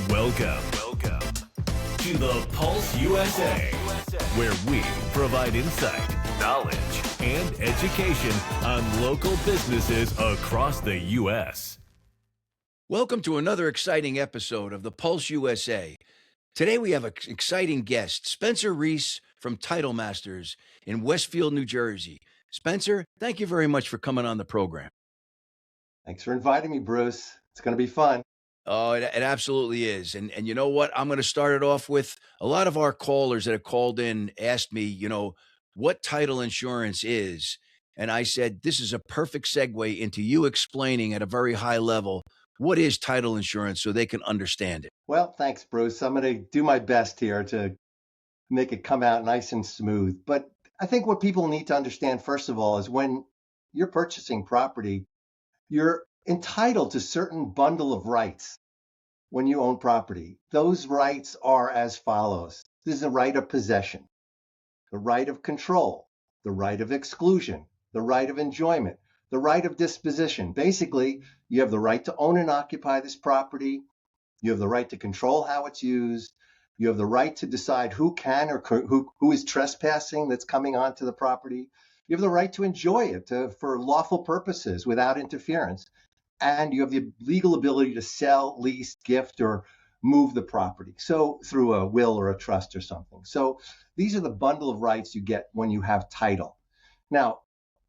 Welcome to the Pulse USA, where we provide insight, knowledge, and education on local businesses across the U.S. Welcome to another exciting episode of the Pulse USA. Today we have an exciting guest, Spencer Ree from Title Masters in Westfield, New Jersey. Spencer, thank you very much for coming on the program. Thanks for inviting me, Bruce. It's going to be fun. Oh, it absolutely is. And you know what? I'm going to start it off with a lot of our callers that have called in asked me, what title insurance is. And I said, this is a perfect segue into you explaining at a very high level what is title insurance so they can understand it. Well, thanks, Bruce. I'm going to do my best here to make it come out nice and smooth. But I think what people need to understand, first of all, is when you're purchasing property, you're entitled to certain bundle of rights when you own property. Those rights are as follows. This is the right of possession, the right of control, the right of exclusion, the right of enjoyment, the right of disposition. Basically, you have the right to own and occupy this property. You have the right to control how it's used. You have the right to decide who can or who is trespassing that's coming onto the property. You have the right to enjoy it for lawful purposes without interference. And you have the legal ability to sell, lease, gift, or move the property. So through a will or a trust or something. So these are the bundle of rights you get when you have title. Now,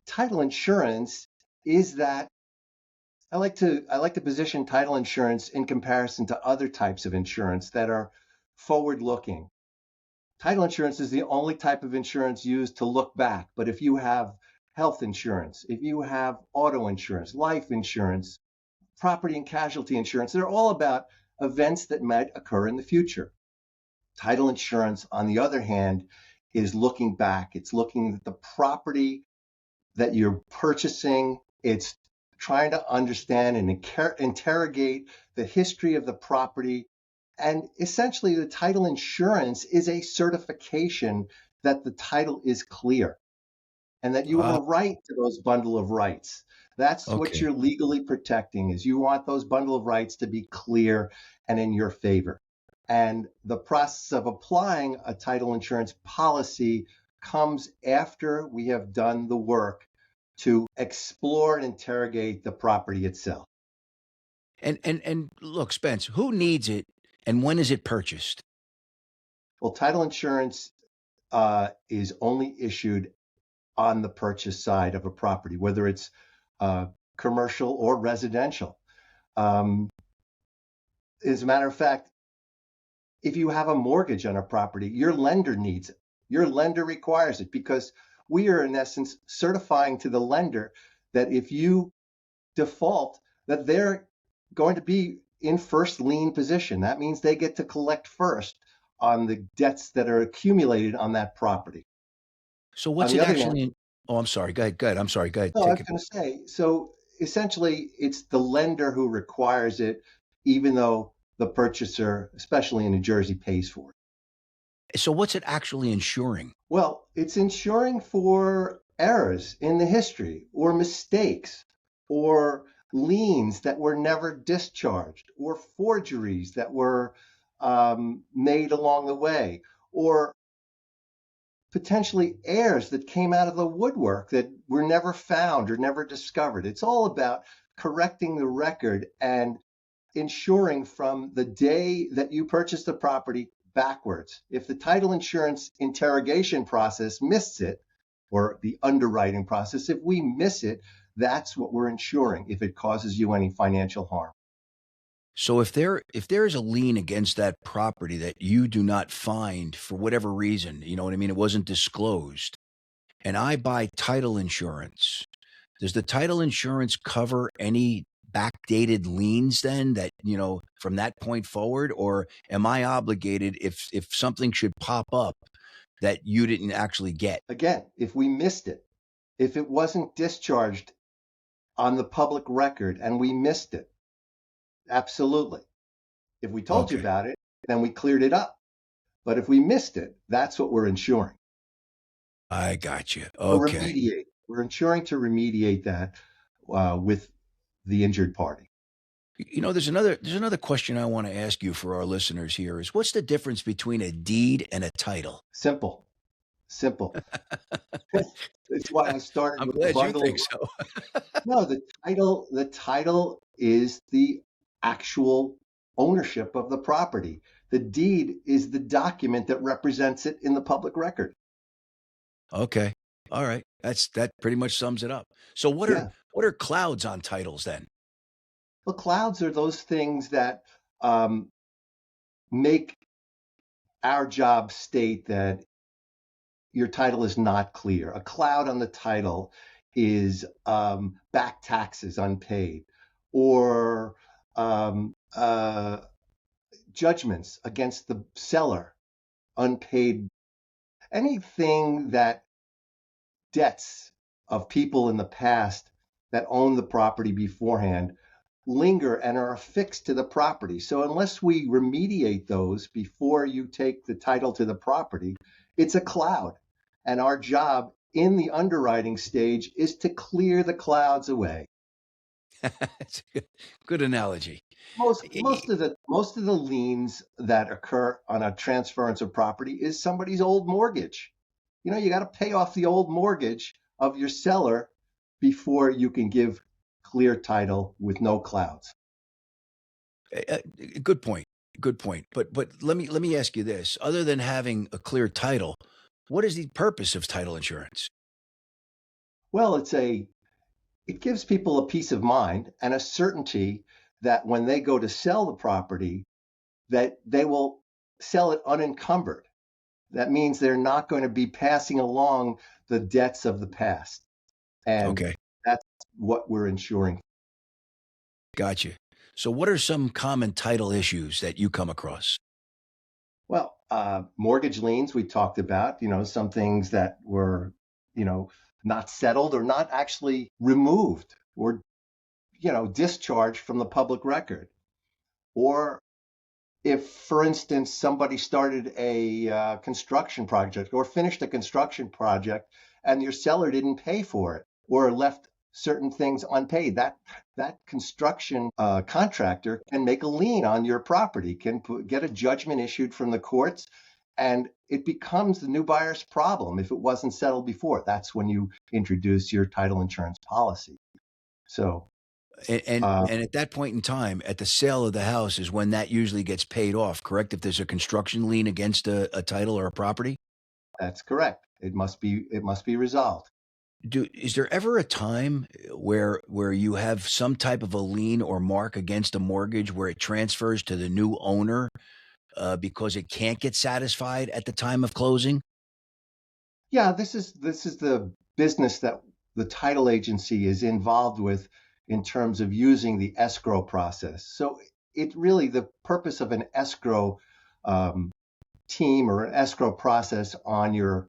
title insurance is that I like to position title insurance in comparison to other types of insurance that are forward-looking. Title insurance is the only type of insurance used to look back. But if you have health insurance, if you have auto insurance, life insurance, property and casualty insurance, they're all about events that might occur in the future. Title insurance, on the other hand, is looking back. It's looking at the property that you're purchasing. It's trying to understand and interrogate the history of the property. And essentially, the title insurance is a certification that the title is clear and that you have a right to those bundle of rights. That's what you're legally protecting, is you want those bundle of rights to be clear and in your favor. And the process of applying a title insurance policy comes after we have done the work to explore and interrogate the property itself. And look, Spence, who needs it and when is it purchased? Well, title insurance is only issued on the purchase side of a property, whether it's commercial or residential. As a matter of fact, if you have a mortgage on a property, your lender needs it. Your lender requires it because we are, in essence, certifying to the lender that if you default, that they're going to be in first lien position. That means they get to collect first on the debts that are accumulated on that property. So what's it actually? Oh, I'm sorry. Go ahead. I'm sorry. Go ahead. No, I was going to say, so essentially it's the lender who requires it, even though the purchaser, especially in New Jersey, pays for it. So what's it actually insuring? Well, it's insuring for errors in the history or mistakes or liens that were never discharged or forgeries that were made along the way, or potentially heirs that came out of the woodwork that were never found or never discovered. It's all about correcting the record and ensuring from the day that you purchased the property backwards. If the title insurance interrogation process missed it, or the underwriting process, if we miss it, that's what we're insuring if it causes you any financial harm. So if there is a lien against that property that you do not find for whatever reason, you know what I mean, it wasn't disclosed, and I buy title insurance, does the title insurance cover any backdated liens then that, from that point forward? Or am I obligated if something should pop up that you didn't actually get? Again, if we missed it, if it wasn't discharged on the public record and we missed it, absolutely. If we told you about it, then we cleared it up. But if we missed it, that's what we're insuring. I got you. Okay. Remediate. We're insuring to remediate that with the injured party. There's another question I want to ask you for our listeners here is what's the difference between a deed and a title? Simple, simple. It's why I started I'm with the glad you bundle of think so. no, the title is the actual ownership of the property. The deed is the document that represents it in the public record. Okay. All right. That pretty much sums it up. So Yeah. what are clouds on titles then? Well, clouds are those things that um, make our job state that your title is not clear. A cloud on the title is back taxes unpaid or um, uh, judgments against the seller unpaid. Anything that debts of people in the past that owned the property beforehand linger and are affixed to the property. So unless we remediate those before you take the title to the property, it's a cloud. And our job in the underwriting stage is to clear the clouds away. It's a good analogy. Most Y- y- most of the most of the liens that occur on a transference of property is somebody's old mortgage. You got to pay off the old mortgage of your seller before you can give clear title with no clouds. uh, Good point. Good point. But let me ask you this. Other than having a clear title, what is the purpose of title insurance? Well, it gives people a peace of mind and a certainty that when they go to sell the property, that they will sell it unencumbered. That means they're not going to be passing along the debts of the past. And Okay. that's what we're insuring. Gotcha. So what are some common title issues that you come across? Well, mortgage liens we talked about, some things that were, you know, not settled or not actually removed or, discharged from the public record. Or if, for instance, somebody started a construction project or finished a construction project and your seller didn't pay for it or left certain things unpaid, that construction contractor can make a lien on your property, get a judgment issued from the courts, and it becomes the new buyer's problem if it wasn't settled before. That's when you introduce your title insurance policy. So And at that point in time, at the sale of the house is when that usually gets paid off, correct? If there's a construction lien against a title or a property? that's correct. It must be resolved. Is there ever a time where you have some type of a lien or mark against a mortgage where it transfers to the new owner because it can't get satisfied at the time of closing? Yeah, this is the business that the title agency is involved with in terms of using the escrow process. So the purpose of an escrow um, team or an escrow process on your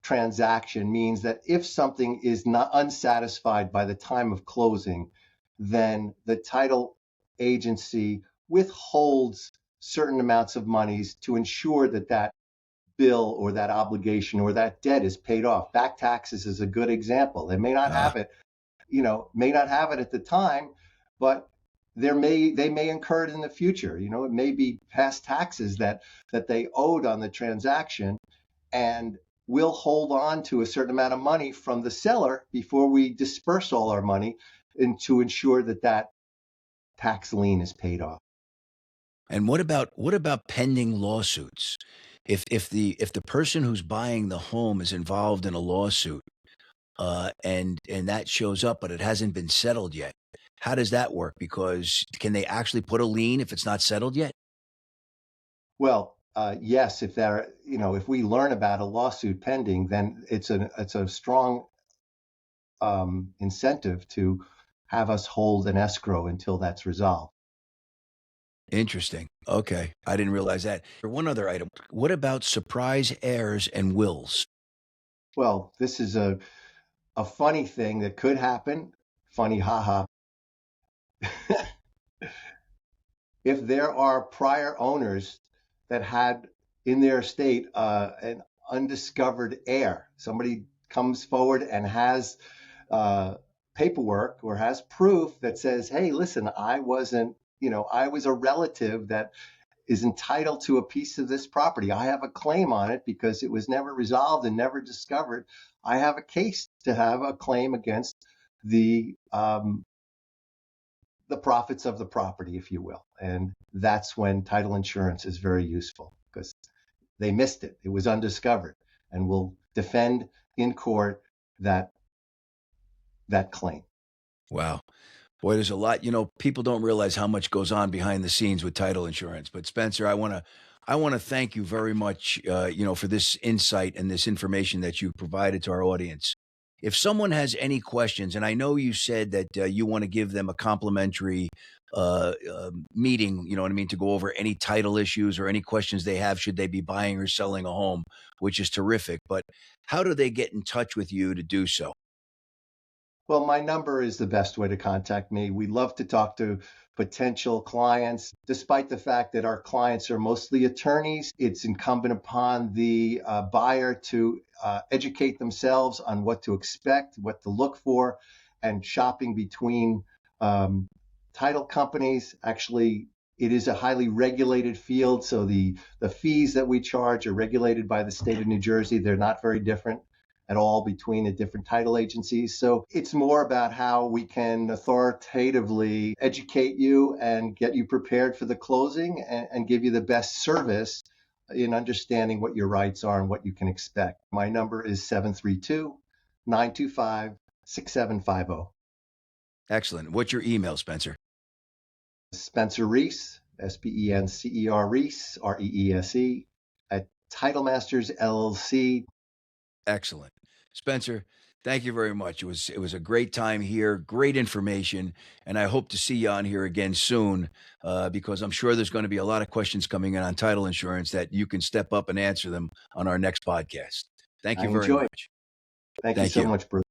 transaction means that if something is not unsatisfied by the time of closing, then the title agency withholds certain amounts of monies to ensure that that bill or that obligation or that debt is paid off. Back taxes is a good example. They may not Uh, have it, may not have it at the time, but they may incur it in the future. It may be past taxes that they owed on the transaction, and we'll hold on to a certain amount of money from the seller before we disperse all our money and to ensure that that tax lien is paid off. and what about pending lawsuits? If the person who's buying the home is involved in a lawsuit, and that shows up, but it hasn't been settled yet, how does that work? Because can they actually put a lien if it's not settled yet? Well, yes, if we learn about a lawsuit pending, then it's a strong incentive to have us hold an escrow until that's resolved. Interesting. Okay, I didn't realize that. One other item. What about surprise heirs and wills? Well, this is a funny thing that could happen. Funny, haha. If there are prior owners that had in their estate an undiscovered heir, somebody comes forward and has uh, paperwork or has proof that says, hey, listen, I wasn't, I was a relative that is entitled to a piece of this property. I have a claim on it because it was never resolved and never discovered. I have a case to have a claim against the profits of the property, if you will. And that's when title insurance is very useful because they missed it. It was undiscovered, and will defend in court that claim. Wow. Boy, there's a lot, people don't realize how much goes on behind the scenes with title insurance. But Spencer, I want to thank you very much, for this insight and this information that you provided to our audience. If someone has any questions, and I know you said that you want to give them a complimentary meeting, you know what I mean, to go over any title issues or any questions they have should they be buying or selling a home, which is terrific. But how do they get in touch with you to do so? Well, my number is the best way to contact me. We love to talk to potential clients. Despite the fact that our clients are mostly attorneys, it's incumbent upon the buyer to educate themselves on what to expect, what to look for, and shopping between title companies. Actually, it is a highly regulated field, so the fees that we charge are regulated by the state of New Jersey. They're not very different at all between the different title agencies. So it's more about how we can authoritatively educate you and get you prepared for the closing and give you the best service in understanding what your rights are and what you can expect. My number is 732-925-6750. Excellent. What's your email, Spencer? Spencer Reese, SPENCER Reese, REESE, at Title Masters LLC. Excellent. Spencer, thank you very much. It was a great time here, great information, and I hope to see you on here again soon because I'm sure there's going to be a lot of questions coming in on title insurance that you can step up and answer them on our next podcast. Thank you very much. Thank you so much, Bruce.